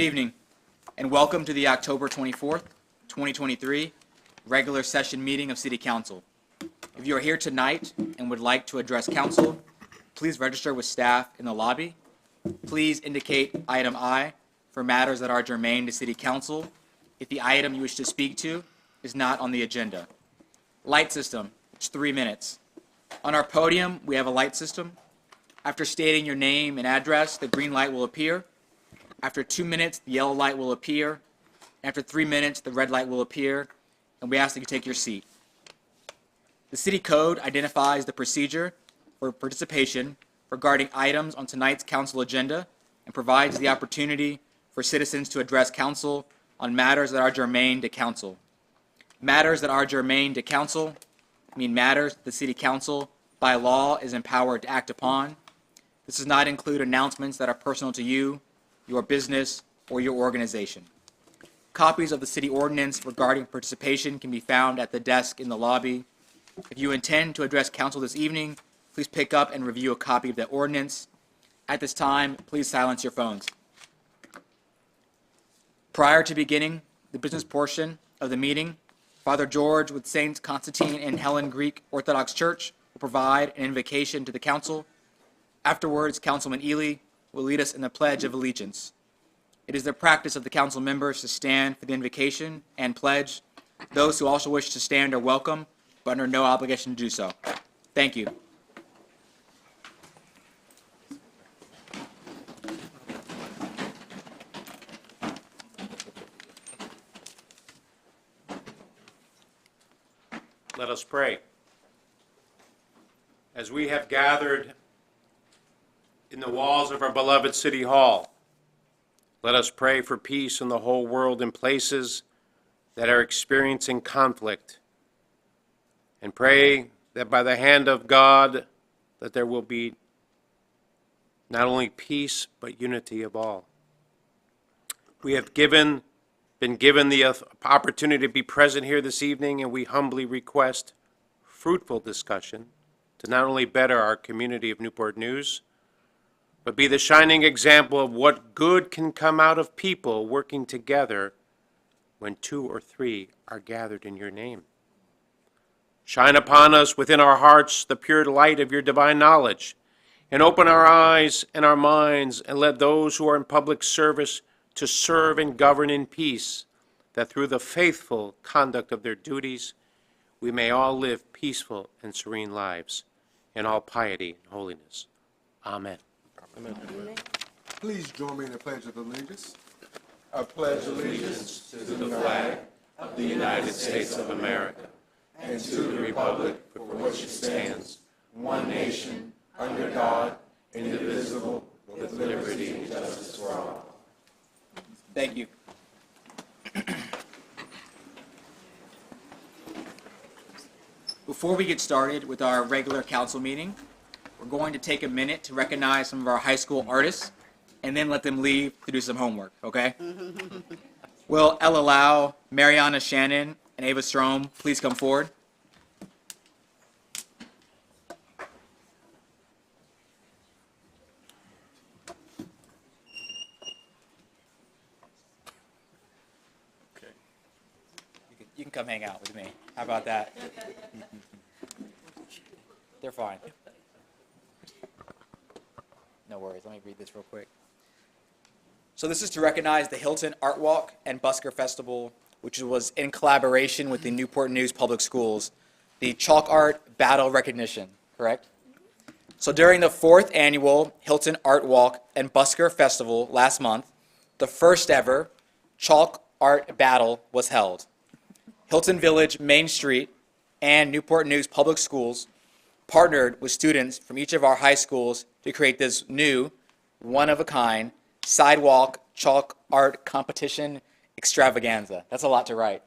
evening, and welcome to the October 24th, 2023 regular session meeting of City Council. If you are here tonight and would like to address council, please register with staff in the lobby. Please indicate item I for matters that are germane to City Council if the item you wish to speak to is not on the agenda. Light system, it's 3 minutes. On our podium, we have a light system. After stating your name and address, the green light will appear. After 2 minutes, the yellow light will appear. After 3 minutes, the red light will appear, and we ask that you take your seat. The City Code identifies the procedure for participation regarding items on tonight's council agenda and provides the opportunity for citizens to address council on matters that are germane to council. Matters that are germane to council mean matters the City Council by law is empowered to act upon. This does not include announcements that are personal to you, your business, or your organization. Copies of the city ordinance regarding participation can be found at the desk in the lobby. If you intend to address council this evening, please pick up and review a copy of the ordinance. At this time, please silence your phones. Prior to beginning the business portion of the meeting, Father George with Saints Constantine and Helen Greek Orthodox Church will provide an invocation to the council. Afterwards, Councilman Ely will lead us in the Pledge of Allegiance. It is the practice of the council members to stand for the invocation and pledge. Those who also wish to stand are welcome, but under no obligation to do so. Thank you. Let us pray. As we have gathered in the walls of our beloved City Hall, let us pray for peace in the whole world in places that are experiencing conflict, and pray that by the hand of God that there will be not only peace but unity of all. We have been given the opportunity to be present here this evening, and we humbly request fruitful discussion to not only better our community of Newport News, but be the shining example of what good can come out of people working together when 2 or 3 are gathered in your name. Shine upon us within our hearts the pure light of your divine knowledge, and open our eyes and our minds, and let those who are in public service to serve and govern in peace, that through the faithful conduct of their duties, we may all live peaceful and serene lives in all piety and holiness. Amen. Amen. Please join me in the Pledge of Allegiance. I pledge allegiance to the flag of the United States of America and to the republic for which it stands, one nation, under God, indivisible, with liberty and justice for all. Thank you. Before we get started with our regular council meeting, we're going to take a minute to recognize some of our high school artists and then let them leave to do some homework, okay? Will Ella Lau, Mariana Shannon, and Ava Strom please come forward? You can come hang out with me. How about that? They're fine. No worries. Let me read this real quick. So this is to recognize the Hilton Art Walk and Busker Festival, which was in collaboration with the Newport News Public Schools, the Chalk Art Battle Recognition, correct? So during the 4th annual Hilton Art Walk and Busker Festival last month, the first ever Chalk Art Battle was held. Hilton Village Main Street and Newport News Public Schools partnered with students from each of our high schools to create this new, one-of-a-kind, sidewalk chalk art competition extravaganza. That's a lot to write.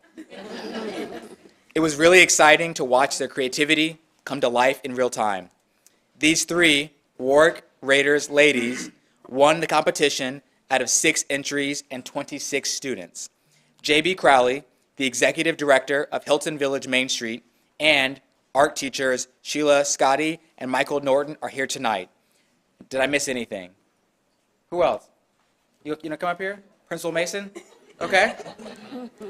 It was really exciting to watch their creativity come to life in real time. These 3 Warwick Raiders ladies won the competition out of 6 entries and 26 students. J.B. Crowley, the executive director of Hilton Village Main Street, and art teachers Sheila Scotty and Michael Norton are here tonight. Did I miss anything? Who else? You come up here? Principal Mason? Okay.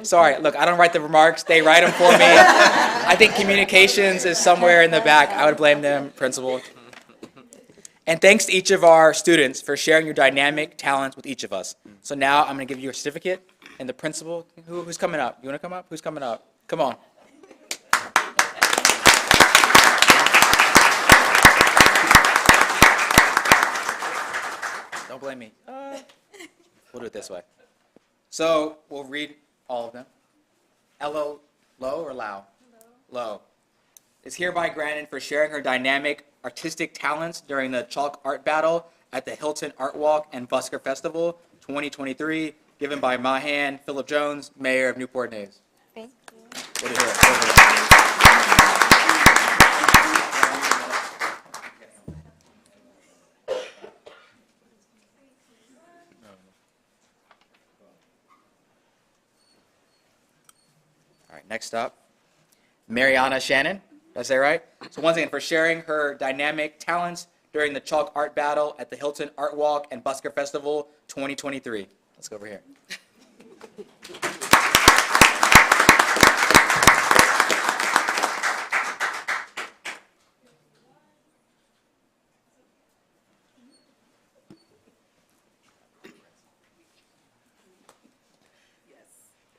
Sorry, look, I don't write the remarks. They write them for me. I think communications is somewhere in the back. I would blame them, Principal. And thanks to each of our students for sharing your dynamic talents with each of us. So now I'm going to give you your certificate, and the principal, who's coming up? You want to come up? Who's coming up? Come on. Don't blame me. We'll do it this way. So we'll read all of them. Elo, Low or Lau? Low. Is hereby granted for sharing her dynamic artistic talents during the Chalk Art Battle at the Hilton Art Walk and Busker Festival 2023, given by Mahan Philip Jones, Mayor of Newport News. Thank you. What do you hear? All right, next up, Mariana Shannon. Did I say it right? So once again, for sharing her dynamic talents during the Chalk Art Battle at the Hilton Art Walk and Busker Festival 2023. Let's go over here.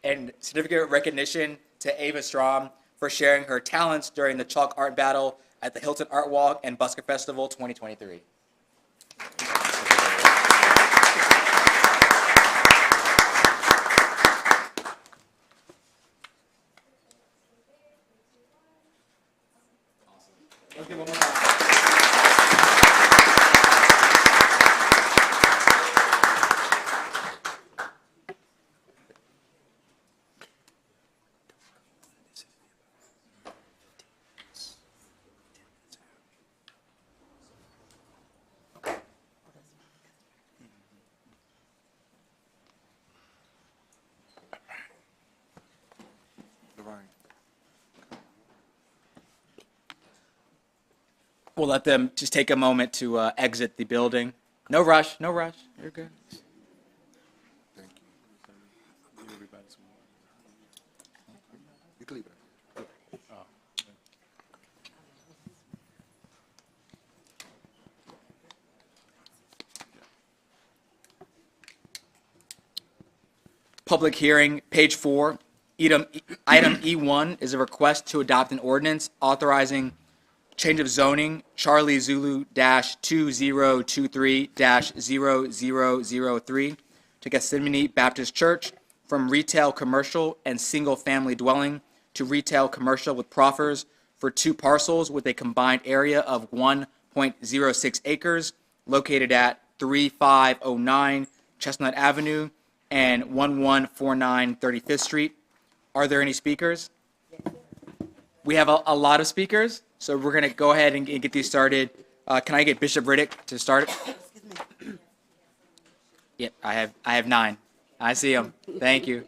And certificate of recognition to Ava Strom for sharing her talents during the Chalk Art Battle at the Hilton Art Walk and Busker Festival 2023. Let's give one more round. We'll let them just take a moment to exit the building. No rush, no rush. You're good. Thank you. You can leave it. Public hearing, page 4. Item E1 is a request to adopt an ordinance authorizing change of zoning, Charlie Zulu -2023-0003 to Gethsemane Baptist Church from retail commercial and single-family dwelling to retail commercial with proffers for 2 parcels with a combined area of 1.06 acres located at 3509 Chestnut Avenue and 1149 35th Street. Are there any speakers? We have a lot of speakers, so we're going to go ahead and get these started. Can I get Bishop Riddick to start it? Yep, I have 9. I see him. Thank you.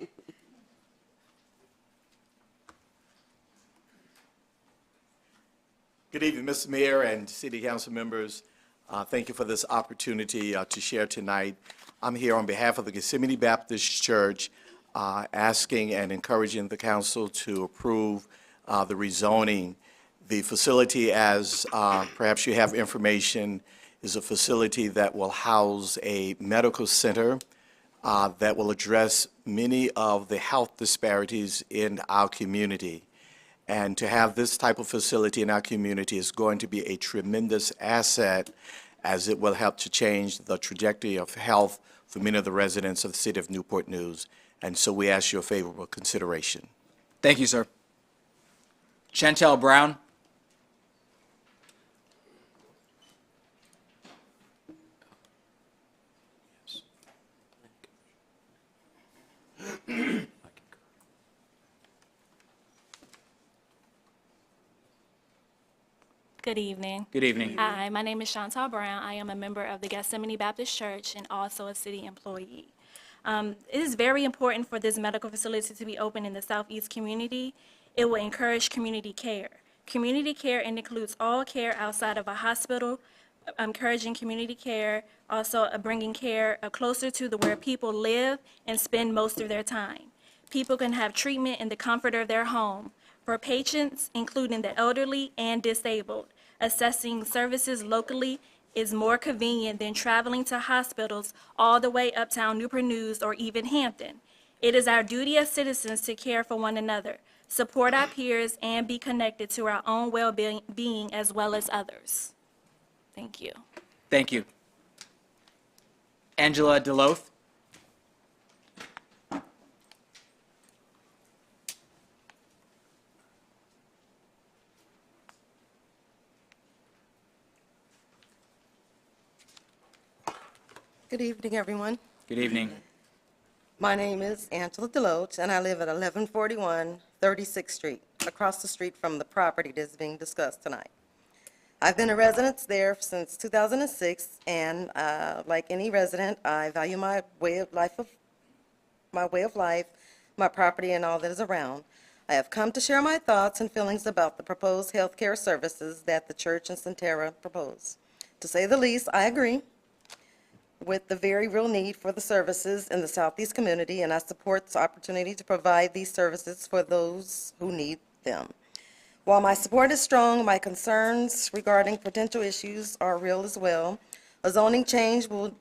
Good evening, Mr. Mayor and City Council members. Thank you for this opportunity to share tonight. I'm here on behalf of the Gethsemane Baptist Church, asking and encouraging the council to approve the rezoning. The facility, as perhaps you have information, is a facility that will house a medical center that will address many of the health disparities in our community. And to have this type of facility in our community is going to be a tremendous asset, as it will help to change the trajectory of health for many of the residents of the city of Newport News. And so we ask your favorable consideration. Thank you, sir. Chantel Brown. Good evening. Good evening. Hi, my name is Chantal Brown. I am a member of the Gethsemane Baptist Church and also a city employee. It is very important for this medical facility to be open in the Southeast community. It will encourage community care. Community care includes all care outside of a hospital, encouraging community care, also bringing care closer to where people live and spend most of their time. People can have treatment in the comfort of their home. For patients, including the elderly and disabled, accessing services locally is more convenient than traveling to hospitals all the way uptown Newport News or even Hampton. It is our duty as citizens to care for one another, support our peers, and be connected to our own well-being as well as others. Thank you. Thank you. Angela Deloth. Good evening, everyone. Good evening. My name is Angela Deloach, and I live at 1141 36th Street, across the street from the property that is being discussed tonight. I've been a resident there since 2006, and like any resident, I value my way of life, my property, and all that is around. I have come to share my thoughts and feelings about the proposed health care services that the church in Centera propose. To say the least, I agree with the very real need for the services in the Southeast community, and I support the opportunity to provide these services for those who need them. While my support is strong, my concerns regarding potential issues are real as well. A zoning change will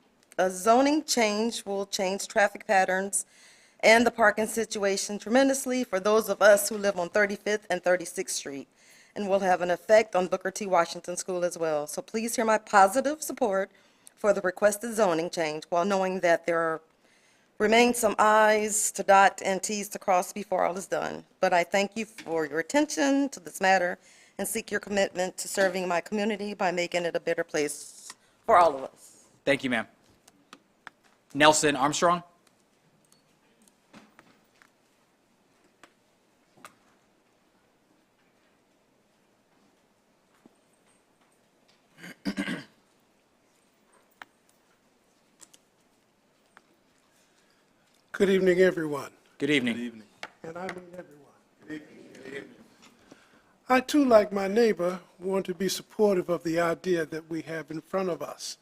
change traffic patterns and the parking situation tremendously for those of us who live on 35th and 36th Street, and will have an effect on Booker T. Washington School as well. So please hear my positive support for the requested zoning change, while knowing that there remain some I's to dot and T's to cross before all is done. But I thank you for your attention to this matter and seek your commitment to serving my community by making it a better place for all of us. Thank you, ma'am. Nelson Armstrong. Good evening, everyone. Good evening. And I mean everyone. Good evening. I, too, like my neighbor, want to be supportive of the idea that we have in front of us.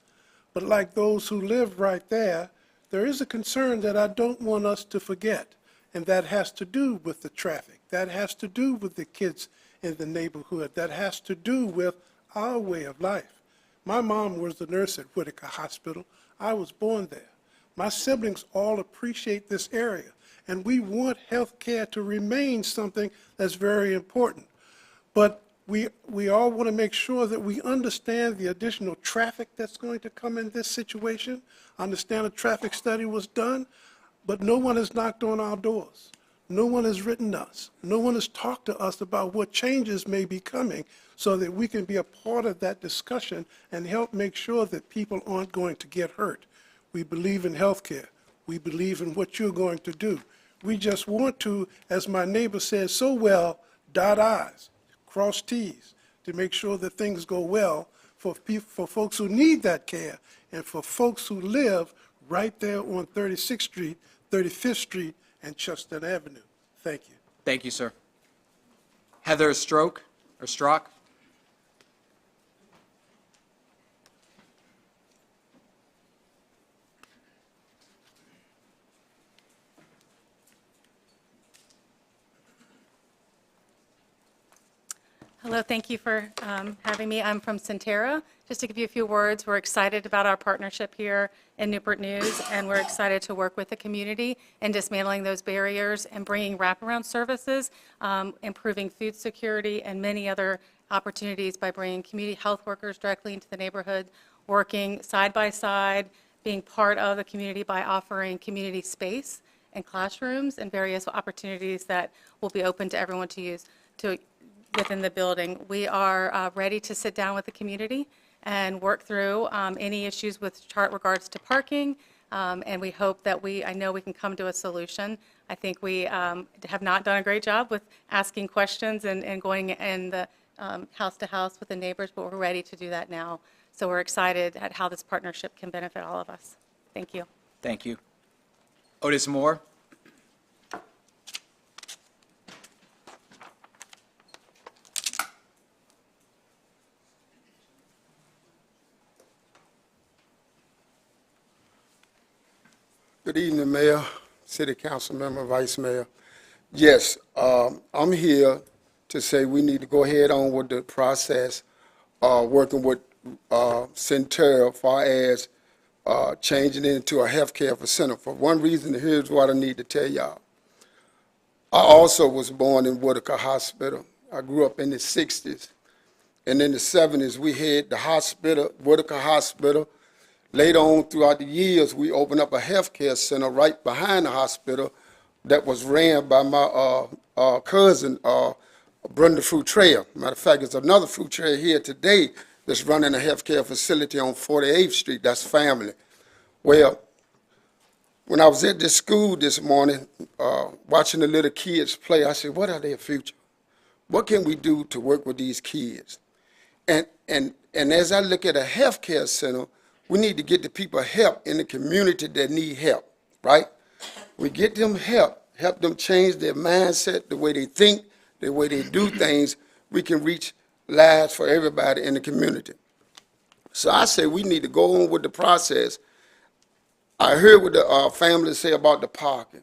But like those who live right there, there is a concern that I don't want us to forget, and that has to do with the traffic. That has to do with the kids in the neighborhood. That has to do with our way of life. My mom was the nurse at Whitaker Hospital. I was born there. My siblings all appreciate this area, and we want health care to remain something that's very important. But we all want to make sure that we understand the additional traffic that's going to come in this situation. I understand a traffic study was done, but no one has knocked on our doors. No one has written us. No one has talked to us about what changes may be coming so that we can be a part of that discussion and help make sure that people aren't going to get hurt. We believe in health care. We believe in what you're going to do. We just want to, as my neighbor says so well, dot I's, cross T's, to make sure that things go well for folks who need that care and for folks who live right there on 36th Street, 35th Street, and Chestnut Avenue. Thank you. Thank you, sir. Heather Strock. Hello, thank you for having me. I'm from Centera. Just to give you a few words, we're excited about our partnership here in Newport News, and we're excited to work with the community in dismantling those barriers and bringing wraparound services, improving food security, and many other opportunities by bringing community health workers directly into the neighborhood, working side by side, being part of the community by offering community space and classrooms and various opportunities that will be open to everyone to use within the building. We are ready to sit down with the community and work through any issues with regards to parking, and we hope that I know we can come to a solution. I think we have not done a great job with asking questions and going in the house to house with the neighbors, but we're ready to do that now. So we're excited at how this partnership can benefit all of us. Thank you. Thank you. Otis Moore. Good evening, Mayor, City Council Member, Vice Mayor. Yes, I'm here to say we need to go ahead on with the process, working with Centera as far as changing it into a healthcare facility. For one reason, here's what I need to tell y'all. I also was born in Whitaker Hospital. I grew up in the 60s. And in the 70s, we had the hospital, Whitaker Hospital. Later on, throughout the years, we opened up a healthcare center right behind the hospital that was ran by my cousin, Brenda Frutrell. Matter of fact, there's another Frutrell here today that's running a healthcare facility on 48th Street. That's family. Well, when I was at this school this morning, watching the little kids play, I said, what are their future? What can we do to work with these kids? And as I look at a healthcare center, we need to get the people help in the community that need help, right? We get them help them change their mindset, the way they think, the way they do things. We can reach lives for everybody in the community. So I say we need to go on with the process. I heard what the family say about the parking.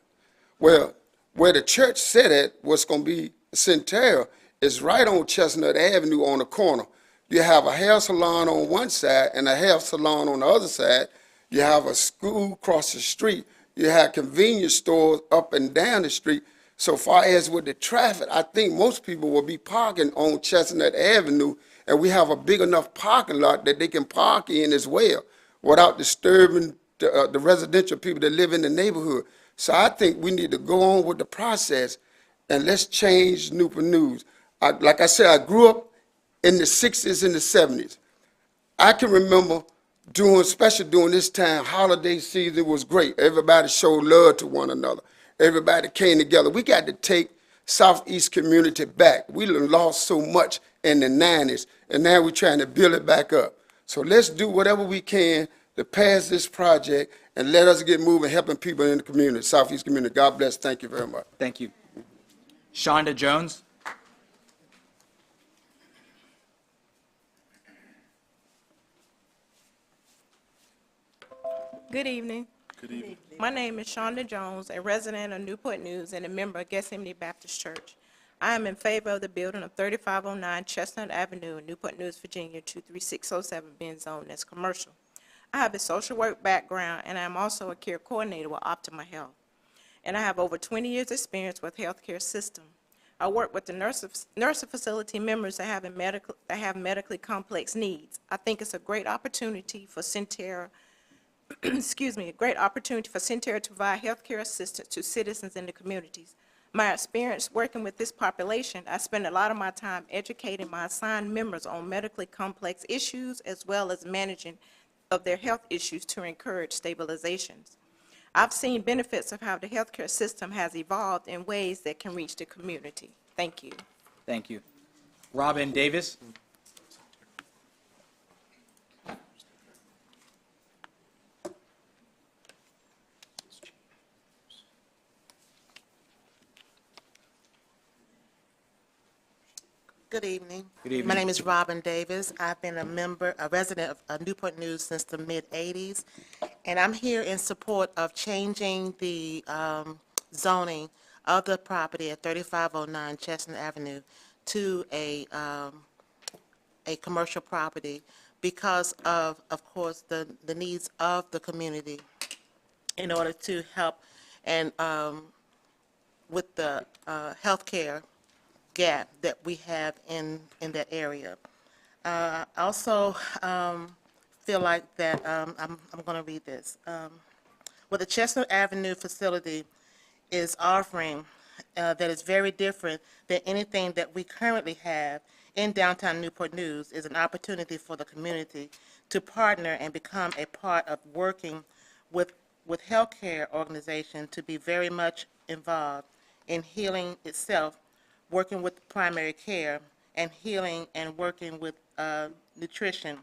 Well, where the church said it was going to be Centera is right on Chestnut Avenue on the corner. You have a hair salon on one side and a hair salon on the other side. You have a school across the street. You have convenience stores up and down the street. So far as with the traffic, I think most people will be parking on Chestnut Avenue, and we have a big enough parking lot that they can park in as well without disturbing the residential people that live in the neighborhood. So I think we need to go on with the process, and let's change Newport News. Like I said, I grew up in the 60s and the 70s. I can remember especially during this time, holiday season was great. Everybody showed love to one another. Everybody came together. We got to take Southeast community back. We lost so much in the 90s, and now we're trying to build it back up. So let's do whatever we can to pass this project and let us get moving, helping people in the community, Southeast community. God bless. Thank you very much. Thank you. Shonda Jones. Good evening. Good evening. My name is Shonda Jones, a resident of Newport News and a member of Gethsemane Baptist Church. I am in favor of the building of 3509 Chestnut Avenue in Newport News, Virginia, 23607 being zoned as commercial. I have a social work background, and I am also a care coordinator with Optima Health. And I have over 20 years' experience with healthcare system. I work with the nursing facility members that have medically complex needs. I think it's a great opportunity for Centera a great opportunity for Centera to provide healthcare assistance to citizens in the communities. My experience working with this population, I spend a lot of my time educating my assigned members on medically complex issues as well as managing of their health issues to encourage stabilizations. I've seen benefits of how the healthcare system has evolved in ways that can reach the community. Thank you. Thank you. Robin Davis. Good evening. Good evening. My name is Robin Davis. I've been a resident of Newport News since the mid-'80s, and I'm here in support of changing the zoning of the property at 3509 Chestnut Avenue to a commercial property because of course, the needs of the community in order to help and with the healthcare gap that we have in that area. I also feel like that, I'm going to read this. What the Chestnut Avenue facility is offering that is very different than anything that we currently have in downtown Newport News is an opportunity for the community to partner and become a part of working with healthcare organizations to be very much involved in healing itself, working with primary care and healing and working with nutrition,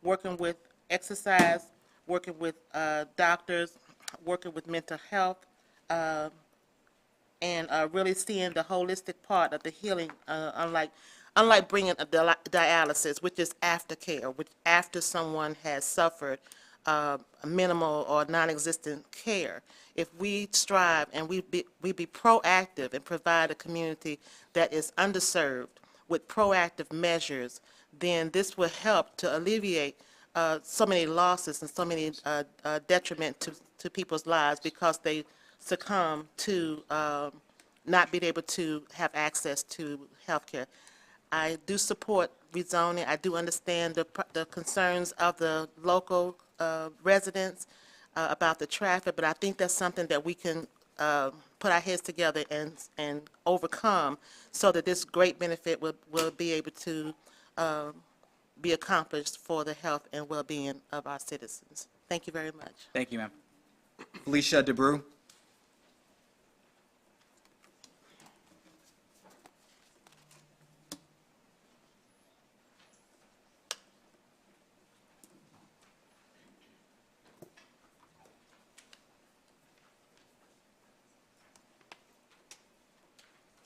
working with exercise, working with doctors, working with mental health, and really seeing the holistic part of the healing, unlike bringing a dialysis, which is aftercare, which after someone has suffered minimal or non-existent care. If we strive and we be proactive and provide a community that is underserved with proactive measures, then this will help to alleviate so many losses and so many detriment to people's lives because they succumb to not being able to have access to health care. I do support rezoning. I do understand the concerns of the local residents about the traffic, but I think that's something that we can put our heads together and overcome so that this great benefit will be able to be accomplished for the health and well-being of our citizens. Thank you very much. Thank you, ma'am. Felicia DeBrew.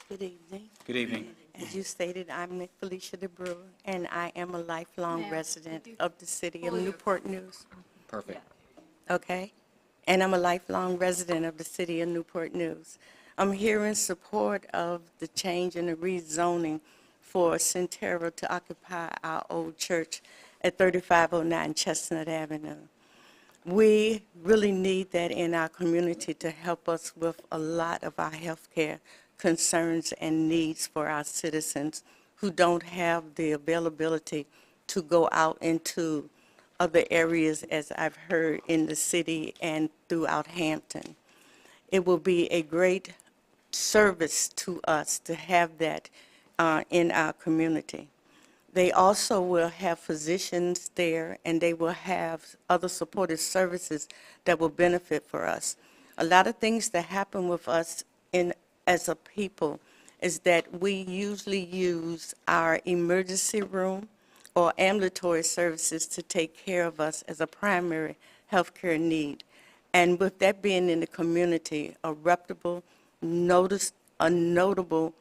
Good evening. Good evening. As you stated, I'm Felicia DeBrew, and I am a lifelong resident of the city of Newport News. Perfect. Okay? And I'm a lifelong resident of the city of Newport News. I'm here in support of the change in the rezoning for Centera to occupy our old church at 3509 Chestnut Avenue. We really need that in our community to help us with a lot of our health care concerns and needs for our citizens who don't have the availability to go out into other areas, as I've heard in the city and throughout Hampton. It will be a great service to us to have that in our community. They also will have physicians there, and they will have other supportive services that will benefit for us. A lot of things that happen with us as a people is that we usually use our emergency room or ambulatory services to take care of us as a primary health care need. And with that being in the community, a reputable, notable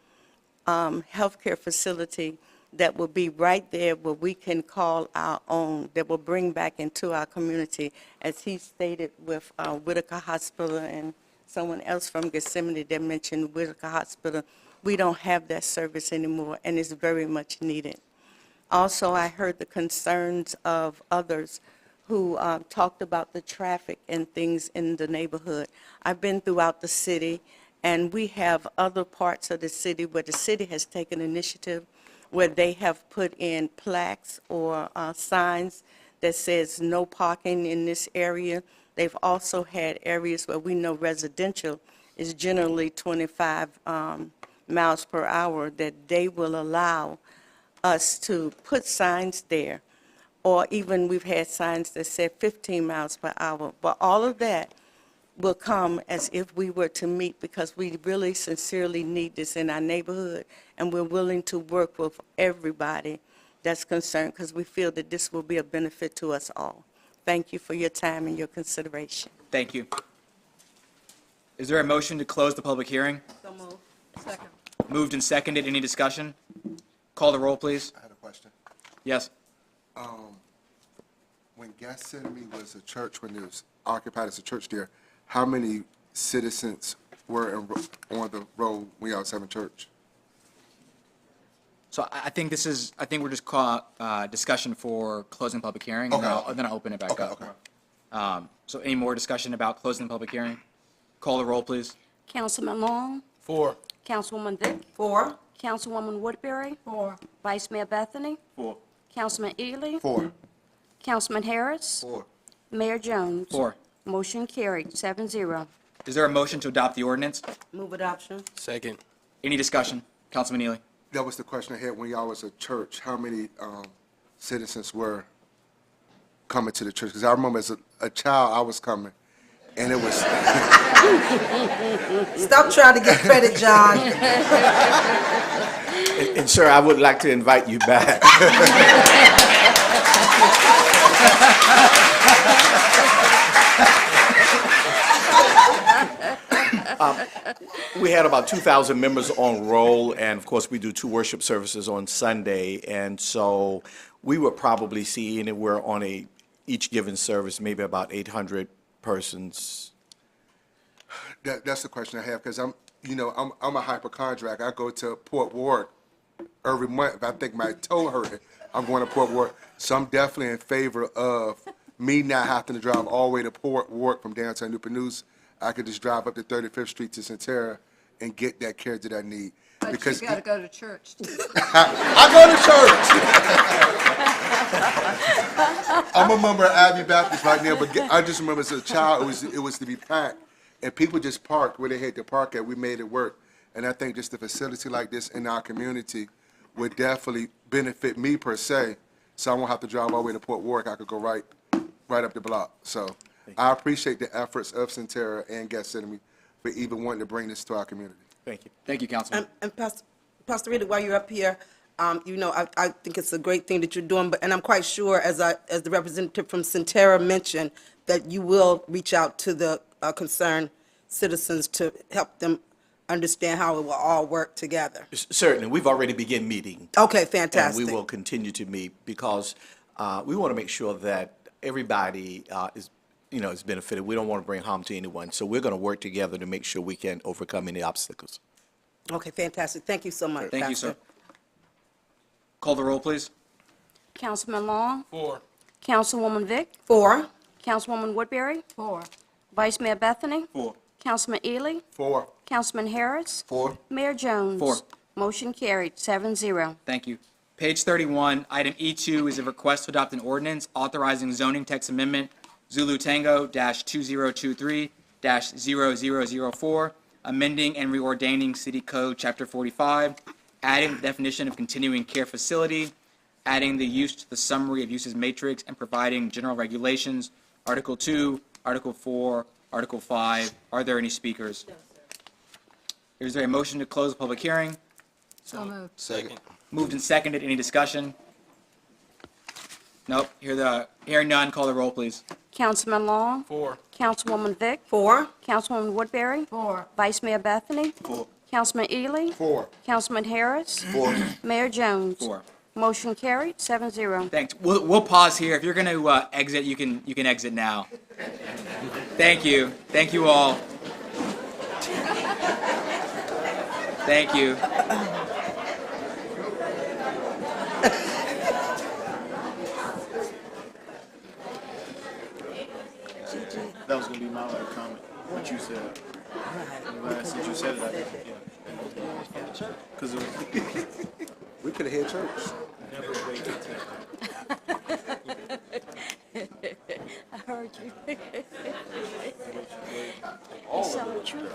healthcare facility that will be right there where we can call our own, that will bring back into our community, as he stated with Whitaker Hospital and someone else from Gethsemane that mentioned Whitaker Hospital. We don't have that service anymore, and it's very much needed. Also, I heard the concerns of others who talked about the traffic and things in the neighborhood. I've been throughout the city, and we have other parts of the city where the city has taken initiative where they have put in plaques or signs that says no parking in this area. They've also had areas where we know residential is generally 25 miles per hour, that they will allow us to put signs there. Or even we've had signs that said 15 miles per hour. But all of that will come as if we were to meet, because we really sincerely need this in our neighborhood, and we're willing to work with everybody that's concerned, because we feel that this will be a benefit to us all. Thank you for your time and your consideration. Thank you. Is there a motion to close the public hearing? So moved. Second. Moved and seconded. Any discussion? Call the roll, please. I had a question. Yes. When Gethsemane was a church, when it was occupied as a church there, how many citizens were on the road when y'all was having church? So I think we're just discussion for closing the public hearing, Okay. and then I'll open it back up. Okay. So any more discussion about closing the public hearing? Call the roll, please. Councilman Long. 4. Councilwoman Vick. 4. Councilwoman Woodbury. 4. Vice Mayor Bethany. 4. Councilman Ely. 4. Councilman Harris. 4. Mayor Jones. 4. Motion carried, 7-0. Is there a motion to adopt the ordinance? Move adoption. Second. Any discussion? Councilman Ely. That was the question I had. When y'all was a church, how many citizens were coming to the church? Because I remember as a child, I was coming, and it was... Stop trying to get credit, John. And sir, I would like to invite you back. We had about 2,000 members on roll, and of course, we do 2 worship services on Sunday, and so we would probably see anywhere on a each given service, maybe about 800 persons. That's the question I have, because I'm a hypochondriac. I go to Port Ward every month. If I think my toe hurting, I'm going to Port Ward. So I'm definitely in favor of me not having to drive all the way to Port Ward from downtown Newport News. I could just drive up to 35th Street to Centera and get that care that I need. But Because you gotta go to church. I go to church. I'm a member of Abbey Baptist right now, but I just remember as a child, it was to be packed, and people just parked where they had to park at. We made it work, and I think just a facility like this in our community would definitely benefit me per se. So I won't have to drive all the way to Port Warwick. I could go right up the block. So I appreciate the efforts of Centera and Gethsemane for even wanting to bring this to our community. Thank you. Thank you, Councilman. And Pastor Rita, while you're up here, I think it's a great thing that you're doing, and I'm quite sure, as the representative from Centera mentioned, that you will reach out to the concerned citizens to help them understand how it will all work together. Certainly, we've already begun meeting. Okay, fantastic. And we will continue to meet because we want to make sure that everybody is benefited. We don't want to bring harm to anyone. So we're going to work together to make sure we can overcome any obstacles. Okay, fantastic. Thank you so much, Thank you, Pastor. sir. Call the roll, please. Councilman Long. 4. Councilwoman Vick. 4. Councilwoman Woodbury. 4. Vice Mayor Bethany. 4. Councilman Ely. 4. Councilman Harris. 4. Mayor Jones. 4. Motion carried, 7-0. Thank you. Page 31, item E2 is a request to adopt an ordinance authorizing zoning text amendment Zulu Tango -2023-0004, amending and reordaining City Code Chapter 45, adding the definition of continuing care facility, adding the use to the summary of uses matrix, and providing general regulations. Article 2, Article 4, Article 5. Are there any speakers? No, sir. Is there a motion to close the public hearing? So moved. Second. Moved and seconded. Any discussion? Nope. Hearing none, call the roll, please. Councilman Long. 4. Councilwoman Vick. 4. Councilwoman Woodbury. 4. Vice Mayor Bethany. 4. Councilman Ely. 4. Councilman Harris. 4. Mayor Jones. 4. Motion carried, 7-0. Thanks. We'll pause here. If you're going to exit, you can exit now. Thank you. Thank you all. Thank you. That was going to be my other comment, what you said. I'm glad since you said it, I did, yeah. Because it was... We could have had church. Never wait to tell. I heard you. You tell the truth.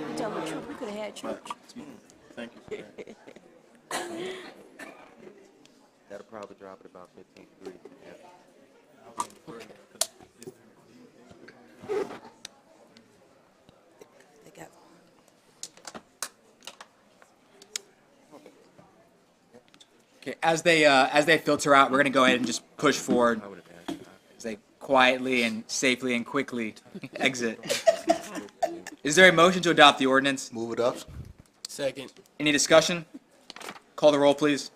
You tell the truth. We could have had church. Thank you. That'll probably drop at about 15 degrees. They got Okay. As they filter out, we're going to go ahead and just push forward as they quietly and safely and quickly exit. Is there a motion to adopt the ordinance? Move it up. Second. Any discussion? Call the roll, please.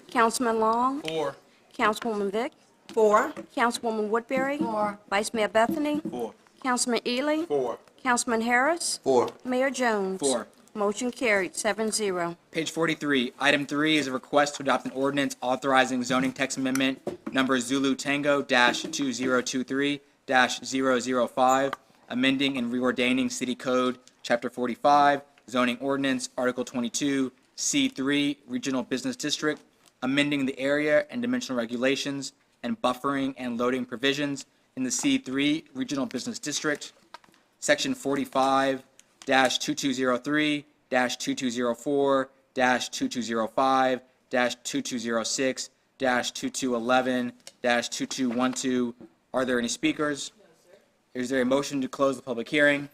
Councilman Long. 4. Councilwoman Vick. 4. Councilwoman Woodbury. 4. Vice Mayor Bethany. 4. Councilman Ely. 4. Councilman Harris. 4. Mayor Jones. 4. Motion carried, 7-0. Page 43, item 3 is a request to adopt an ordinance authorizing zoning text amendment number Zulu Tango -2023-005, amending and reordaining City Code Chapter 45, zoning ordinance, Article 22, C3, Regional Business District, amending the area and dimensional regulations and buffering and loading provisions in the C3 Regional Business District, Section 45-2203-2204-2206-2211-2212. Are there any speakers? No, sir. Is there a motion to close the public hearing?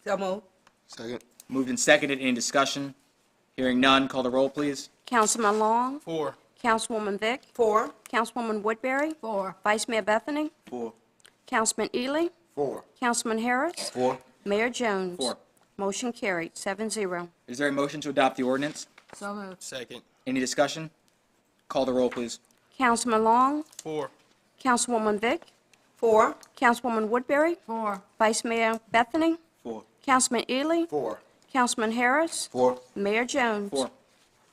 So moved. Second. Moved and seconded. Any discussion? Hearing none, call the roll, please. Councilman Long. 4. Councilwoman Vick. 4. Councilwoman Woodbury. 4. Vice Mayor Bethany. 4. Councilman Ely. 4. Councilman Harris. 4. Mayor Jones. 4. Motion carried, 7-0. Is there a motion to adopt the ordinance? So moved. Second. Any discussion? Call the roll, please. Councilman Long. 4. Councilwoman Vick. 4. Councilwoman Woodbury. 4. Vice Mayor Bethany. 4. Councilman Ely. 4. Councilman Harris. 4. Mayor Jones. 4.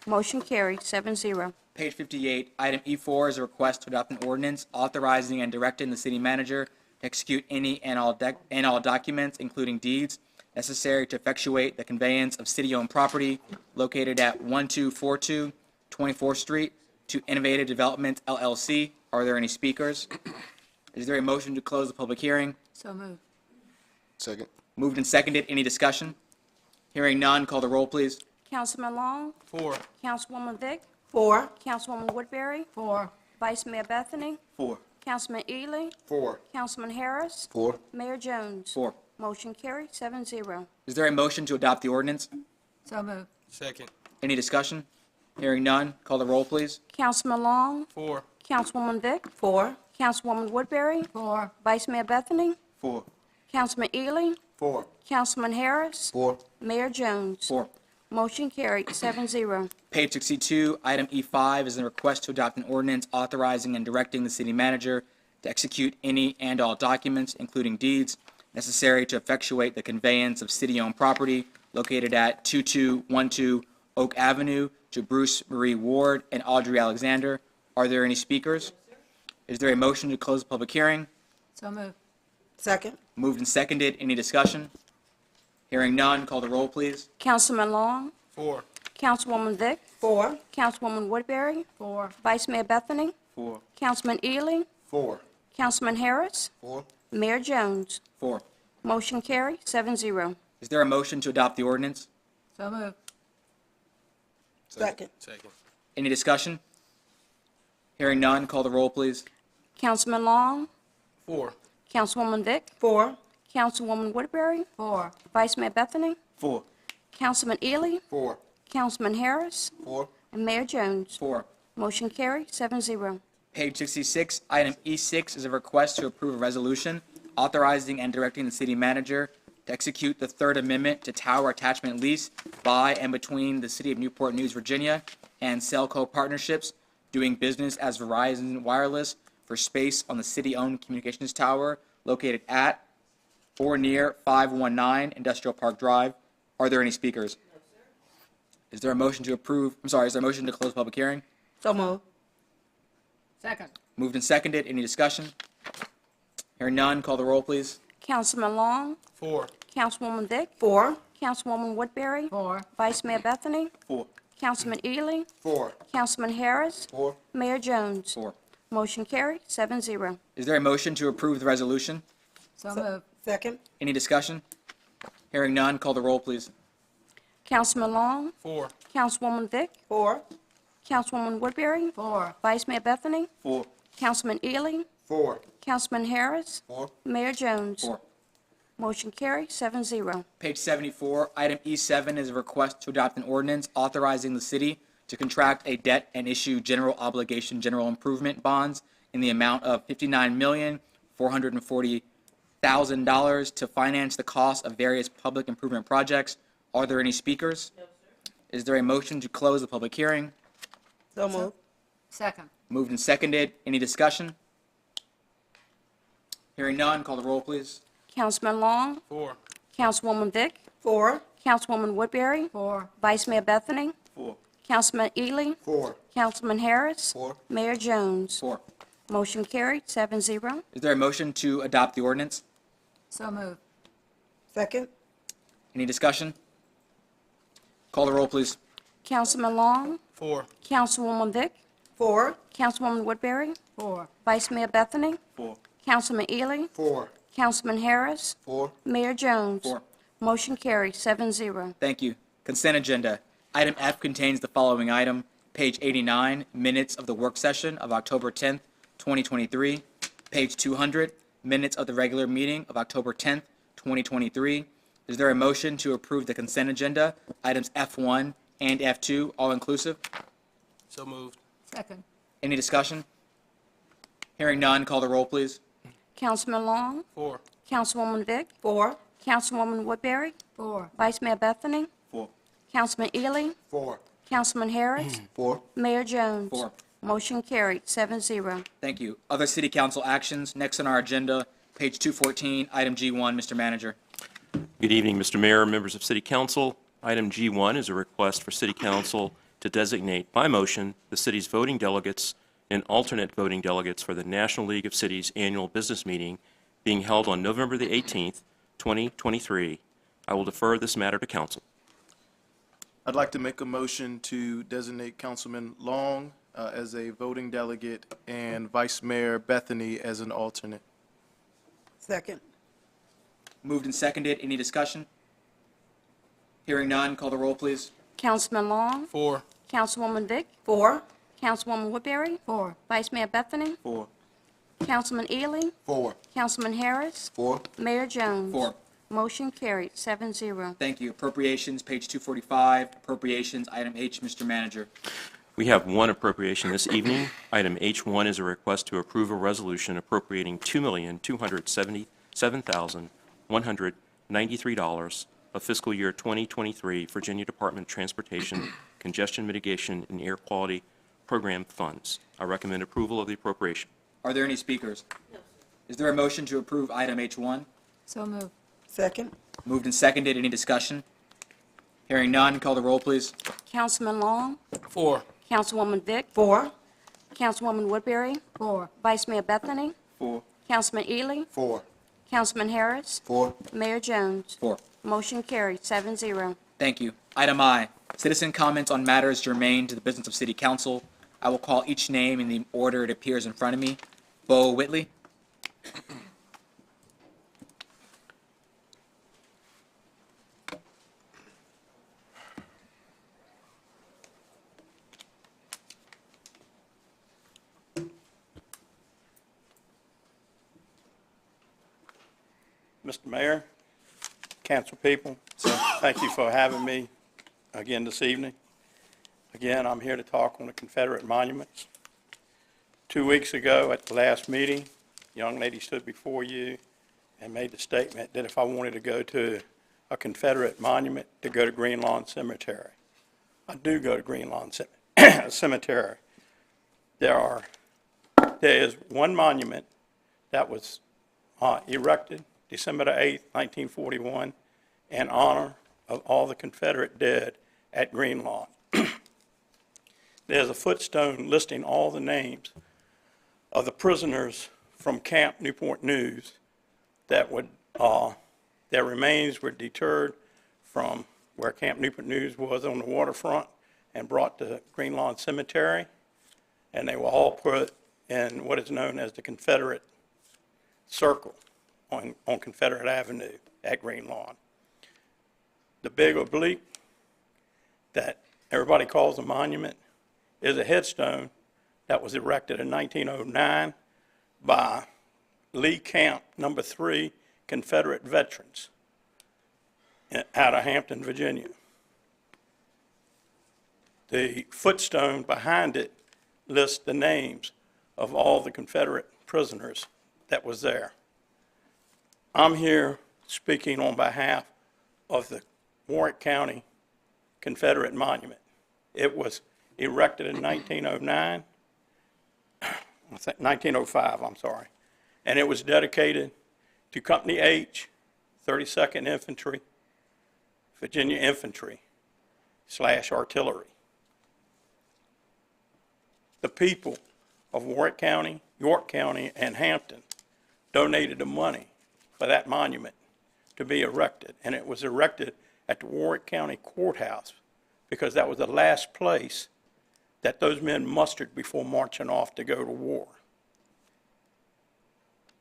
Motion carried, 7-0. Page 58, item E4 is a request to adopt an ordinance authorizing and directing the city manager to execute any and all documents, including deeds, necessary to effectuate the conveyance of city-owned property located at 1242 24th Street to Innovative Development LLC. Are there any speakers? Is there a motion to close the public hearing? So moved. Second. Moved and seconded. Any discussion? Hearing none, call the roll, please. Councilman Long. 4. Councilwoman Vick. 4. Councilwoman Woodbury. 4. Vice Mayor Bethany. 4. Councilman Ely. 4. Councilman Harris. 4. Mayor Jones. 4. Motion carried, 7-0. Is there a motion to adopt the ordinance? So moved. Second. Any discussion? Hearing none, call the roll, please. Councilman Long. 4. Councilwoman Vick. 4. Councilwoman Woodbury. 4. Vice Mayor Bethany. 4. Councilman Ely. 4. Councilman Harris. 4. Mayor Jones. 4. Motion carried, 7-0. Page 62, item E5 is a request to adopt an ordinance authorizing and directing the city manager to execute any and all documents, including deeds, necessary to effectuate the conveyance of city-owned property located at 2212 Oak Avenue to Bruce Marie Ward and Audrey Alexander. Are there any speakers? Is there a motion to close the public hearing? So moved. Second. Moved and seconded. Any discussion? Hearing none, call the roll, please. Councilman Long. 4. Councilwoman Vick. 4. Councilwoman Woodbury. 4. Vice Mayor Bethany. 4. Councilman Ely. 4. Councilman Harris. 4. Mayor Jones. 4. Motion carried, 7-0. Is there a motion to adopt the ordinance? So moved. Second. Second. Any discussion? Hearing none, call the roll, please. Councilman Long. 4. Councilwoman Vick. 4. Councilwoman Woodbury. 4. Vice Mayor Bethany. 4. Councilman Ely. 4. Councilman Harris. 4. And Mayor Jones. 4. Motion carried, 7-0. Page 66, item E6 is a request to approve a resolution authorizing and directing the city manager to execute the Third Amendment to Tower Attachment Lease by and between the City of Newport News, Virginia, and Cellco Partnerships, doing business as Verizon Wireless for space on the city-owned communications tower located at or near 519 Industrial Park Drive. Are there any speakers? Is there a motion to approve, is there a motion to close public hearing? So moved. Second. Moved and seconded. Any discussion? Hearing none, call the roll, please. Councilman Long. 4. Councilwoman Vick. 4. Councilwoman Woodbury. 4. Vice Mayor Bethany. 4. Councilman Ely. 4. Councilman Harris. 4. Mayor Jones. 4. Motion carried, 7-0. Is there a motion to approve the resolution? So moved. Second. Any discussion? Hearing none, call the roll, please. Councilman Long. 4. Councilwoman Vick. 4. Councilwoman Woodbury. 4. Vice Mayor Bethany. 4. Councilman Ely. 4. Councilman Harris. 4. Mayor Jones. 4. Motion carried, 7-0. Page 74, item E7 is a request to adopt an ordinance authorizing the city to contract a debt and issue general obligation general improvement bonds in the amount of $59,440,000 to finance the cost of various public improvement projects. Are there any speakers? No, sir. Is there a motion to close the public hearing? So moved. Second. Moved and seconded. Any discussion? Hearing none, call the roll, please. Councilman Long. 4. Councilwoman Vick. 4. Councilwoman Woodbury. 4. Vice Mayor Bethany. 4. Councilman Ely. 4. Councilman Harris. 4. Mayor Jones. 4. Motion carried, 7-0. Is there a motion to adopt the ordinance? So moved. Second. Any discussion? Call the roll, please. Councilman Long. 4. Councilwoman Vick. 4. Councilwoman Woodbury. 4. Vice Mayor Bethany. 4. Councilman Ely. 4. Councilman Harris. 4. Mayor Jones. 4. Motion carried, 7-0. Thank you. Consent agenda. Item F contains the following item. Page 89, minutes of the work session of October 10th, 2023. Page 200, minutes of the regular meeting of October 10th, 2023. Is there a motion to approve the consent agenda, items F1 and F2, all inclusive? So moved. Second. Any discussion? Hearing none, call the roll, please. Councilman Long. 4. Councilwoman Vick. 4. Councilwoman Woodbury. 4. Vice Mayor Bethany. 4. Councilman Ely. 4. Councilman Harris. 4. Mayor Jones. 4. Motion carried, 7-0. Thank you. Other city council actions. Next on our agenda, page 214, item G1, Mr. Manager. Good evening, Mr. Mayor, members of City Council. Item G1 is a request for City Council to designate by motion the city's voting delegates and alternate voting delegates for the National League of Cities Annual Business Meeting being held on November the 18th, 2023. I will defer this matter to council. I'd like to make a motion to designate Councilman Long as a voting delegate and Vice Mayor Bethany as an alternate. Second. Moved and seconded. Any discussion? Hearing none, call the roll, please. Councilman Long. 4. Councilwoman Vick. 4. Councilwoman Woodbury. 4. Vice Mayor Bethany. 4. Councilman Ely. 4. Councilman Harris. 4. Mayor Jones. 4. Motion carried, 7-0. Thank you. Appropriations, page 245. Appropriations, item H, Mr. Manager. We have one appropriation this evening. Item H1 is a request to approve a resolution appropriating $2,277,193 of fiscal year 2023 Virginia Department of Transportation Congestion Mitigation and Air Quality Program funds. I recommend approval of the appropriation. Are there any speakers? No. Is there a motion to approve item H1? So moved. Second. Moved and seconded. Any discussion? Hearing none, call the roll, please. Councilman Long. 4. Councilwoman Vick. 4. Councilwoman Woodbury. 4. Vice Mayor Bethany. 4. Councilman Ely. 4. Councilman Harris. 4. Mayor Jones. 4. Motion carried, 7-0. Thank you. Item I, citizen comments on matters germane to the business of City Council. I will call each name in the order it appears in front of me. Bo Whitley. Mr. Mayor, council people, thank you for having me again this evening. Again, I'm here to talk on the Confederate monuments. 2 weeks ago at the last meeting, a young lady stood before you and made the statement that if I wanted to go to a Confederate monument, to go to Green Lawn Cemetery. I do go to Green Lawn Cemetery. There is one monument that was erected December the 8th, 1941, in honor of all the Confederate dead at Green Lawn. There's a footstone listing all the names of the prisoners from Camp Newport News that their remains were deterred from where Camp Newport News was on the waterfront and brought to Green Lawn Cemetery, and they were all put in what is known as the Confederate Circle on Confederate Avenue at Green Lawn. The big oblique that everybody calls a monument is a headstone that was erected in 1909 by Lee Camp No. 3 Confederate veterans out of Hampton, Virginia. The footstone behind it lists the names of all the Confederate prisoners that was there. I'm here speaking on behalf of the Warwick County Confederate Monument. It was erected in 1905, and it was dedicated to Company H, 32nd Infantry, Virginia Infantry / Artillery. The people of Warwick County, York County, and Hampton donated the money for that monument to be erected, and it was erected at the Warwick County Courthouse because that was the last place that those men mustered before marching off to go to war.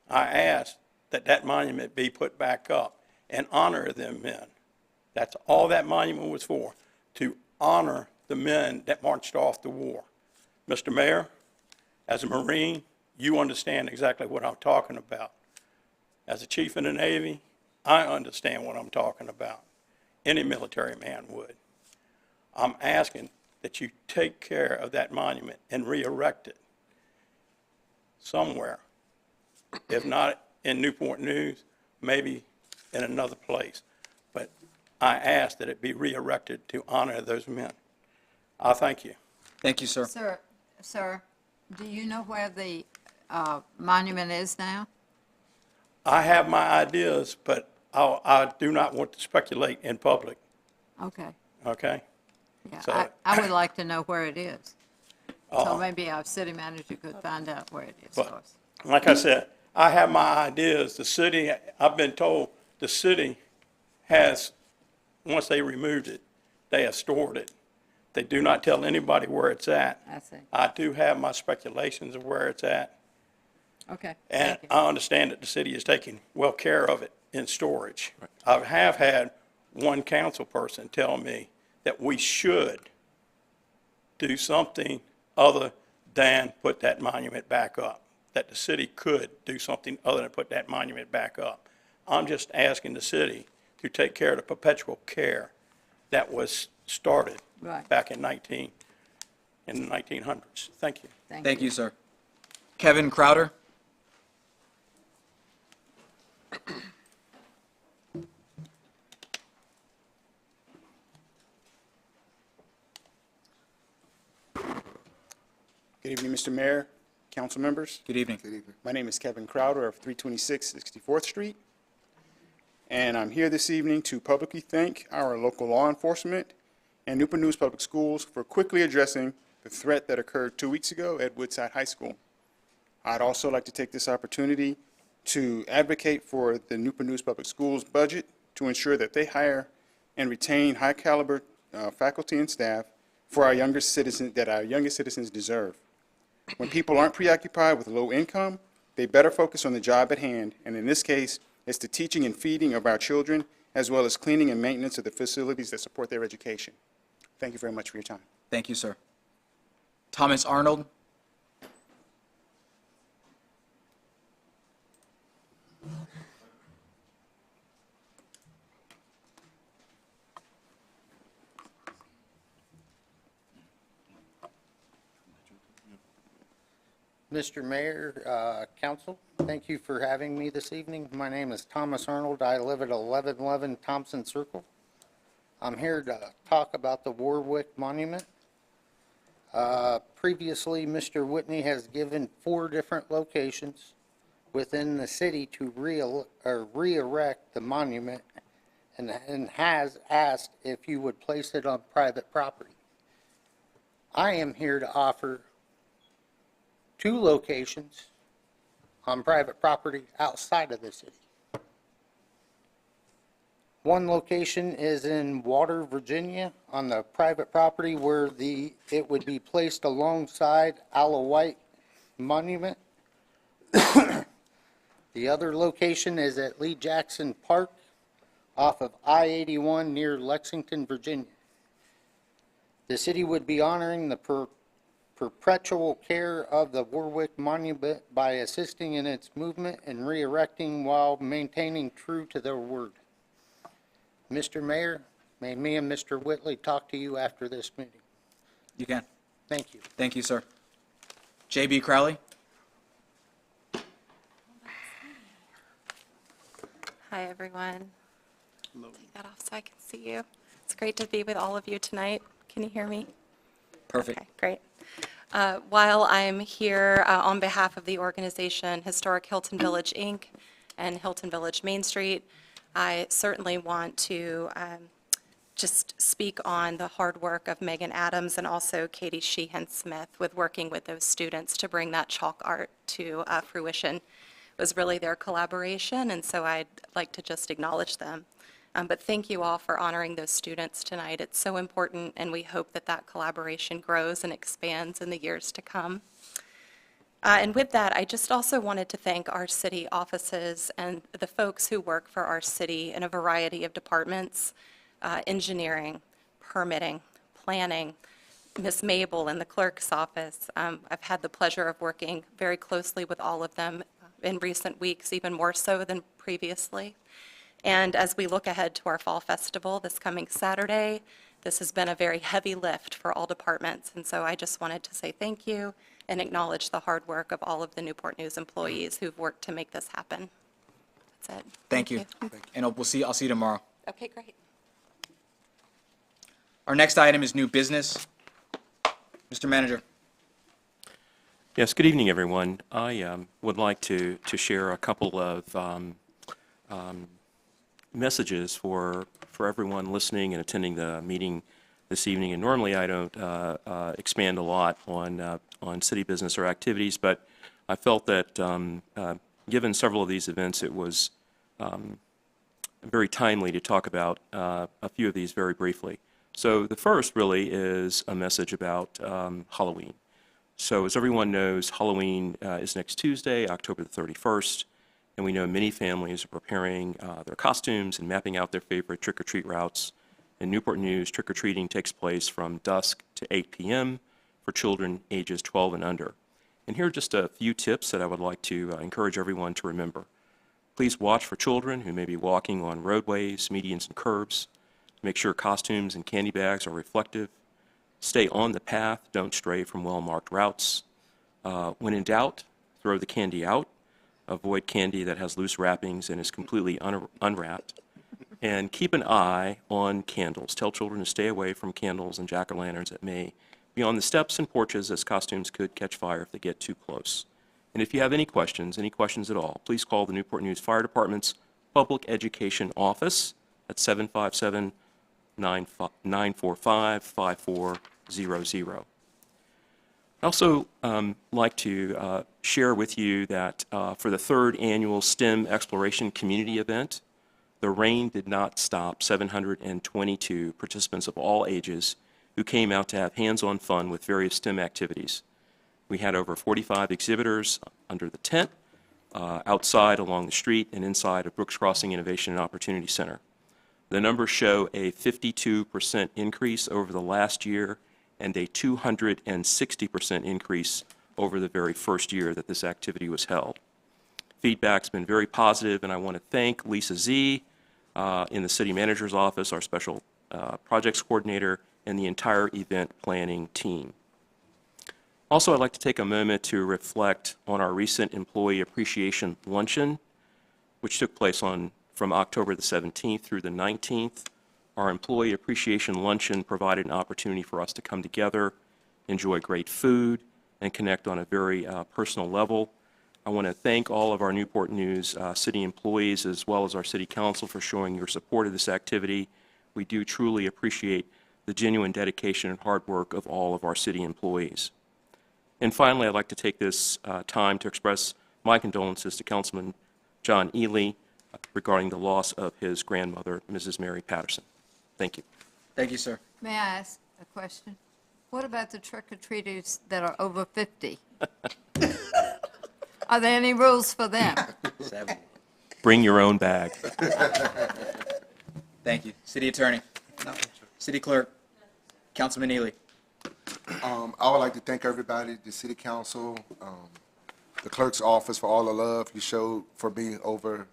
I asked that that monument be put back up and honor them men. That's all that monument was for, to honor the men that marched off to war. Mr. Mayor, as a Marine, you understand exactly what I'm talking about. As a chief in the Navy, I understand what I'm talking about. Any military man would. I'm asking that you take care of that monument and re-erect it somewhere. If not in Newport News, maybe in another place. But I ask that it be re-erected to honor those men. I thank you. Thank you, sir. Sir, Do you know where the monument is now? I have my ideas, but I do not want to speculate in public, Okay, okay? yeah, So- I would like to know where it is. So Uh, maybe our city manager could find out where it is But- for us. Like I said, I have my ideas. The city, I've been told the city has, once they removed it, they have stored it. They do not tell anybody where it's at. I see. I do have my speculations of where it's at. Okay, And thank you. I understand that the city is taking well care of it in storage. I have had one council person tell me that we should do something other than put that monument back up, that the city could do something other than put that monument back up. I'm just asking the city to take care of the perpetual care that was started Right. back in the 1900s. Thank you. Thank you, sir. Kevin Crowder? Good evening, Mr. Mayor, council members. Good evening. My name is Kevin Crowder of 326 64th Street, and I'm here this evening to publicly thank our local law enforcement and Newport News Public Schools for quickly addressing the threat that occurred 2 weeks ago at Woodside High School. I'd also like to take this opportunity to advocate for the Newport News Public Schools budget to ensure that they hire and retain high-caliber faculty and staff for our youngest citizens deserve. When people aren't preoccupied with low income, they better focus on the job at hand, and in this case, it's the teaching and feeding of our children, as well as cleaning and maintenance of the facilities that support their education. Thank you very much for your time. Thank you, sir. Thomas Arnold? Mr. Mayor, Council, thank you for having me this evening. My name is Thomas Arnold. I live at 1111 Thompson Circle. I'm here to talk about the Warwick Monument. Previously, Mr. Whitney has given 4 different locations within the city to re-erect the monument and has asked if you would place it on private property. I am here to offer 2 locations on private property outside of the city. One location is in Water, Virginia, on the private property where it would be placed alongside Isle of Wight Monument. The other location is at Lee Jackson Park off of I-81 near Lexington, Virginia. The city would be honoring the perpetual care of the Warwick Monument by assisting in its movement and re-erecting while maintaining true to their word. Mr. Mayor, may me and Mr. Whitley talk to you after this meeting. You can. Thank you. Thank you, sir. J.B. Crowley? Hi, everyone. Take that off so I can see you. It's great to be with all of you tonight. Can you hear me? Perfect. Okay, great. While I'm here on behalf of the organization Historic Hilton Village, Inc. and Hilton Village Main Street, I certainly want to just speak on the hard work of Megan Adams and also Katie Sheehan-Smith with working with those students to bring that chalk art to fruition. It was really their collaboration, and so I'd like to just acknowledge them. But thank you all for honoring those students tonight. It's so important, and we hope that that collaboration grows and expands in the years to come. And with that, I just also wanted to thank our city offices and the folks who work for our city in a variety of departments, engineering, permitting, planning, Ms. Mabel in the clerk's office. I've had the pleasure of working very closely with all of them in recent weeks, even more so than previously. And as we look ahead to our Fall Festival this coming Saturday, this has been a very heavy lift for all departments. And so I just wanted to say thank you and acknowledge the hard work of all of the Newport News employees who've worked to make this happen. That's it. Thank you. And I'll see you tomorrow. Okay, great. Our next item is new business. Mr. Manager. Yes, good evening, everyone. I would like to share a couple of messages for everyone listening and attending the meeting this evening. And normally I don't expand a lot on city business or activities, but I felt that given several of these events, it was very timely to talk about a few of these very briefly. So the first really is a message about Halloween. So as everyone knows, Halloween is next Tuesday, October the 31st, and we know many families are preparing their costumes and mapping out their favorite trick-or-treat routes. In Newport News, trick-or-treating takes place from dusk to 8 p.m. for children ages 12 and under. And here are just a few tips that I would like to encourage everyone to remember. Please watch for children who may be walking on roadways, medians, and curbs. Make sure costumes and candy bags are reflective. Stay on the path, don't stray from well-marked routes. When in doubt, throw the candy out. Avoid candy that has loose wrappings and is completely unwrapped. And keep an eye on candles. Tell children to stay away from candles and jack-o'-lanterns that may be on the steps and porches, as costumes could catch fire if they get too close. And if you have any questions at all, please call the Newport News Fire Department's Public Education Office at 757-945-5400. I also like to share with you that for the third annual STEM Exploration Community Event, the rain did not stop 722 participants of all ages who came out to have hands-on fun with various STEM activities. We had over 45 exhibitors under the tent, outside along the street, and inside of Brooks Crossing Innovation and Opportunity Center. The numbers show a 52% increase over the last year and a 260% increase over the very first year that this activity was held. Feedback's been very positive, and I want to thank Lisa Z. In the City Manager's Office, our Special Projects Coordinator, and the entire event planning team. Also, I'd like to take a moment to reflect on our recent Employee Appreciation Luncheon, which took place from October the 17th through the 19th. Our Employee Appreciation Luncheon provided an opportunity for us to come together, enjoy great food, and connect on a very personal level. I want to thank all of our Newport News city employees as well as our City Council for showing your support of this activity. We do truly appreciate the genuine dedication and hard work of all of our city employees. And finally, I'd like to take this time to express my condolences to Councilman John Ely regarding the loss of his grandmother, Mrs. Mary Patterson. Thank you. Thank you, sir. May I ask a question? What about the trick-or-treaters that are over 50? Are there any rules for them? Bring your own bag. Thank you. City Attorney. City Clerk. Councilman Ely. I would like to thank everybody, the City Council, the Clerk's Office for all the love you showed for me over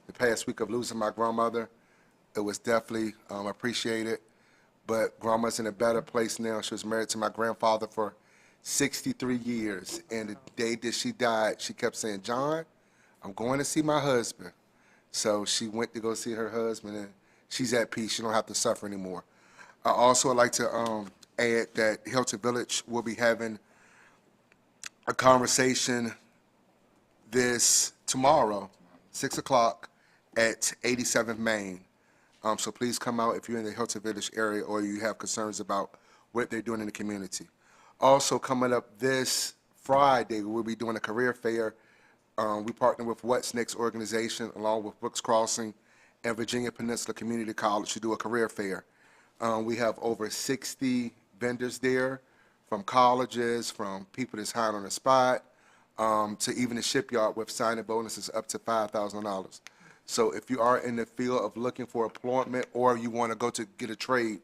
the past week of losing my grandmother. It was definitely appreciated, but Grandma's in a better place now. She was married to my grandfather for 63 years, and the day that she died, she kept saying, "John, I'm going to see my husband." So she went to go see her husband, and she's at peace. She don't have to suffer anymore. I also would like to add that Hilton Village will be having a conversation tomorrow, 6 o'clock at 87th Main. So please come out if you're in the Hilton Village area or you have concerns about what they're doing in the community. Also coming up this Friday, we'll be doing a career fair. We partner with What's Next organization along with Brooks Crossing and Virginia Peninsula Community College to do a career fair. We have over 60 vendors there, from colleges, from people that's hired on the spot, to even the shipyard with signing bonuses up to $5,000. So if you are in the field of looking for employment or you want to go to get a trade,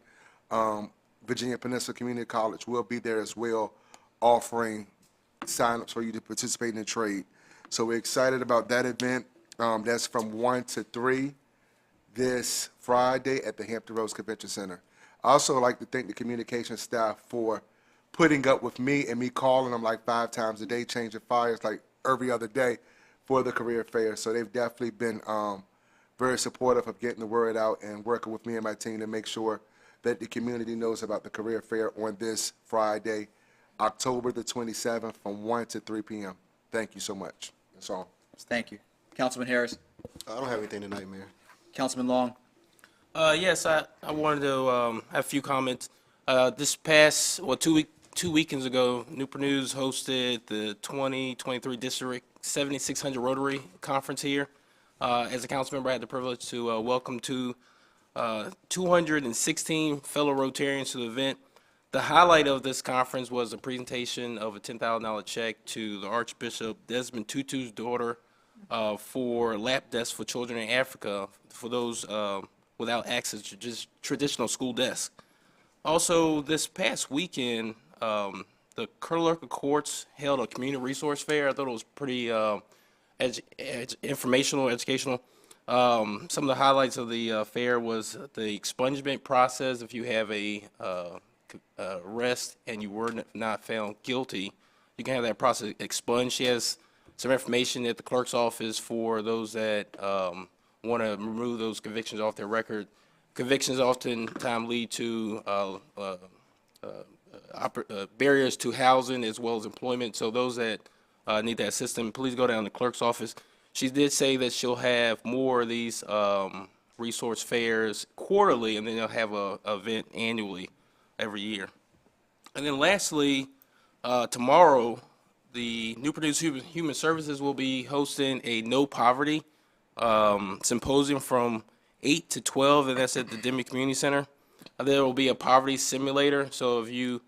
Virginia Peninsula Community College will be there as well, offering sign-ups for you to participate in the trade. So we're excited about that event. That's from 1 to 3 this Friday at the Hampton Roads Convention Center. I also like to thank the communication staff for putting up with me and me calling them like 5 times a day, changing fires like every other day for the career fair. So they've definitely been very supportive of getting the word out and working with me and my team to make sure that the community knows about the career fair on this Friday October the 27th, from 1 to 3 p.m. Thank you so much. That's all. Thank you. Councilman Harris. I don't have anything tonight, Mayor. Councilman Long. Yes, I wanted to have a few comments. This past, 2 weekends ago, Newport News hosted the 2023 District 7600 Rotary Conference here. As a council member, I had the privilege to welcome 216 fellow Rotarians to the event. The highlight of this conference was a presentation of a $10,000 check to the Archbishop Desmond Tutu's daughter for lap desks for children in Africa, for those without access to just traditional school desks. Also, this past weekend, the clerk of courts held a community resource fair. I thought it was pretty informational, educational. Some of the highlights of the fair was the expungement process. If you have a arrest and you were not found guilty, you can have that process expunged. She has some information at the clerk's office for those that want to remove those convictions off their record. Convictions oftentimes lead to barriers to housing as well as employment. So those that need that assistance, please go down to the clerk's office. She did say that she'll have more of these resource fairs quarterly, and then they'll have an event annually every year. And then lastly, tomorrow, the Newport News Human Services will be hosting a No Poverty symposium from 8 to 12, and that's at the Demi Community Center. There will be a poverty simulator, so if you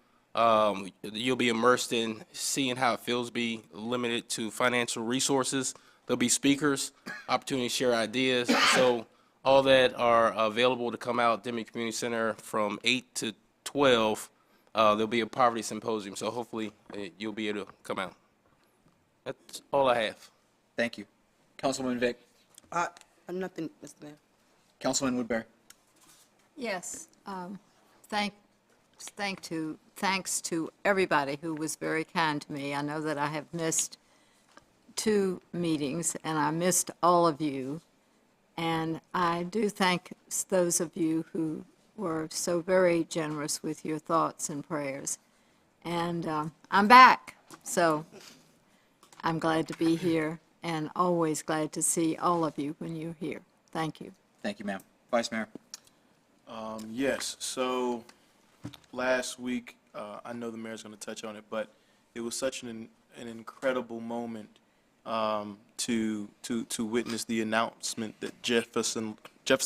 you'll be immersed in seeing how it feels to be limited to financial resources. There'll be speakers, opportunity to share ideas. So all that are available to come out Demi Community Center from 8 to 12. There'll be a poverty symposium, so hopefully you'll be able to come out. That's all I have. Thank you. Councilwoman Vick. Nothing, Mr. Mayor. Councilman Woodbury. Yes, thanks to everybody who was very kind to me. I know that I have missed 2 meetings, and I missed all of you. And I do thank those of you who were so very generous with your thoughts and prayers. And I'm back, so I'm glad to be here, and always glad to see all of you when you're here. Thank you. Thank you, ma'am. Vice Mayor. Yes, so last week, I know the mayor's going to touch on it, but it was such an incredible moment to witness the announcement that Jefferson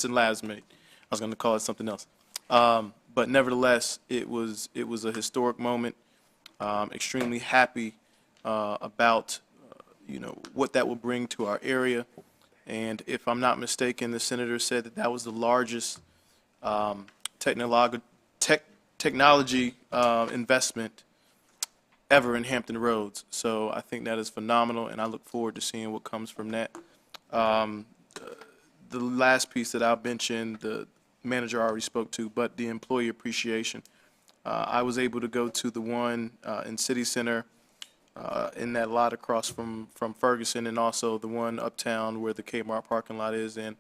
Labs made. I was going to call it something else, but nevertheless, it was a historic moment. Extremely happy about what that will bring to our area, and if I'm not mistaken, the senator said that that was the largest technology investment ever in Hampton Roads. So I think that is phenomenal, and I look forward to seeing what comes from that. The last piece that I'll mention, the manager already spoke to, but the employee appreciation. I was able to go to the one in City Center in that lot across from Ferguson, and also the one uptown where the Kmart parking lot is. And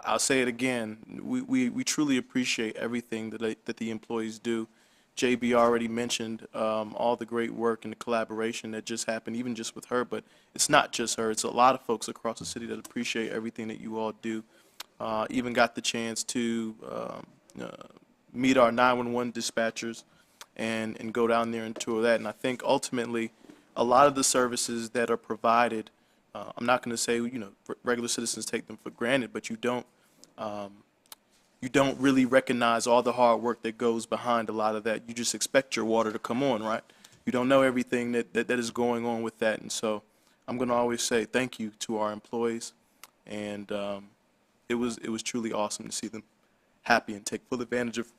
I'll say it again, we truly appreciate everything that the employees do. JB already mentioned all the great work and the collaboration that just happened, even just with her, but it's not just her. It's a lot of folks across the city that appreciate everything that you all do. Even got the chance to meet our 911 dispatchers and go down there and tour that. And I think ultimately a lot of the services that are provided, I'm not going to say, regular citizens take them for granted, but you don't really recognize all the hard work that goes behind a lot of that. You just expect your water to come on, right? You don't know everything that is going on with that. And so I'm going to always say thank you to our employees. And it was truly awesome to see them happy and take full advantage of,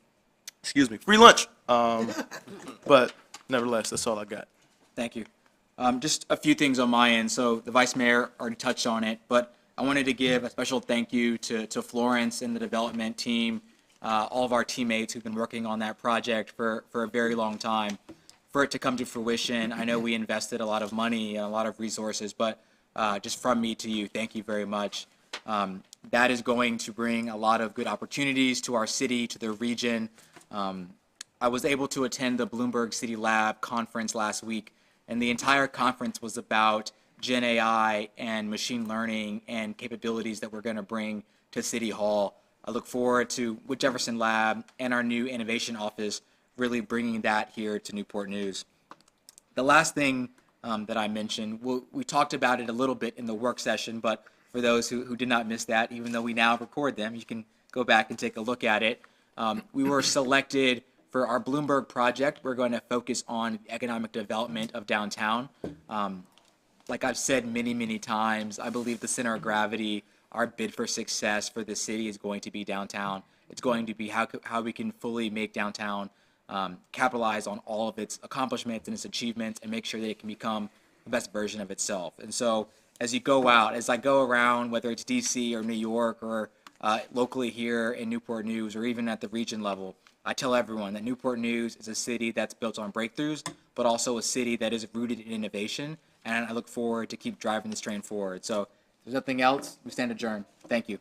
free lunch. But nevertheless, that's all I got. Thank you. Just a few things on my end. So the Vice Mayor already touched on it, but I wanted to give a special thank you to Florence and the development team, all of our teammates who've been working on that project for a very long time. For it to come to fruition, I know we invested a lot of money and a lot of resources, but just from me to you, thank you very much. That is going to bring a lot of good opportunities to our city, to the region. I was able to attend the Bloomberg City Lab conference last week, and the entire conference was about Gen AI and machine learning and capabilities that we're going to bring to City Hall. I look forward to with Jefferson Lab and our new innovation office really bringing that here to Newport News. The last thing that I mentioned, we talked about it a little bit in the work session, but for those who did not miss that, even though we now record them, you can go back and take a look at it. We were selected for our Bloomberg project. We're going to focus on economic development of downtown. Like I've said many, many times, I believe the center of gravity, our bid for success for the city is going to be downtown. It's going to be how we can fully make downtown capitalize on all of its accomplishments and its achievements and make sure that it can become the best version of itself. And so as you go out, as I go around, whether it's DC or New York or locally here in Newport News or even at the region level, I tell everyone that Newport News is a city that's built on breakthroughs, but also a city that is rooted in innovation. And I look forward to keep driving this train forward. So if there's nothing else, we stand adjourned. Thank you.